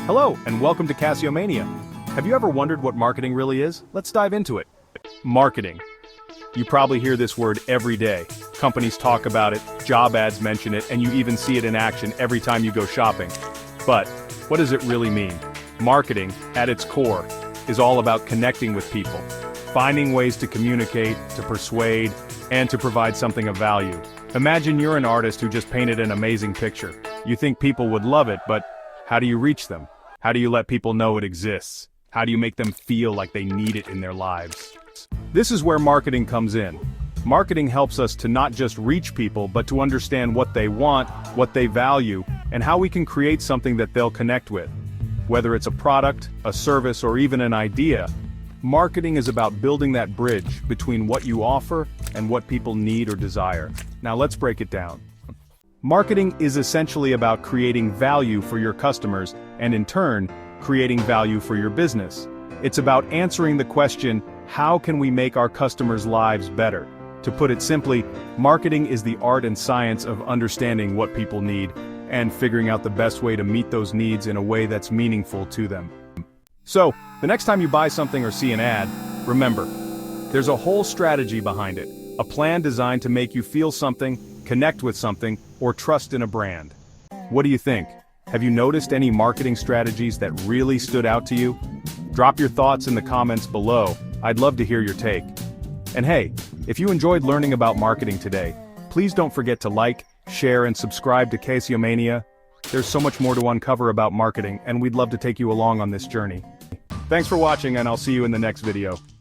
Hello, and welcome to Caseomania. Have you ever wondered what marketing really is? Let's dive into it. Marketing. You probably hear this word every day. Companies talk about it, job ads mention it, and you even see it in action every time you go shopping. But what does it really mean? Marketing, at its core, is all about connecting with people, finding ways to communicate, to persuade, and to provide something of value. Imagine you're an artist who just painted an amazing picture. You think people would love it, but how do you reach them? How do you let people know it exists? How do you make them feel like they need it in their lives? This is where marketing comes in. Marketing helps us to not just reach people, but to understand what they want, what they value, and how we can create something that they'll connect with. Whether it's a product, a service, or even an idea, marketing is about building that bridge between what you offer and what people need or desire. Now let's break it down. Marketing is essentially about creating value for your customers and in turn, creating value for your business. It's about answering the question, how can we make our customers' lives better? To put it simply, marketing is the art and science of understanding what people need and figuring out the best way to meet those needs in a way that's meaningful to them. So, the next time you buy something or see an ad, remember, there's a whole strategy behind it, a plan designed to make you feel something, connect with something, or trust in a brand. What do you think? Have you noticed any marketing strategies that really stood out to you? Drop your thoughts in the comments below. I'd love to hear your take. And hey, if you enjoyed learning about marketing today, please don't forget to like, share, and subscribe to Caseomania. There's so much more to uncover about marketing, and we'd love to take you along on this journey. Thanks for watching, and I'll see you in the next video.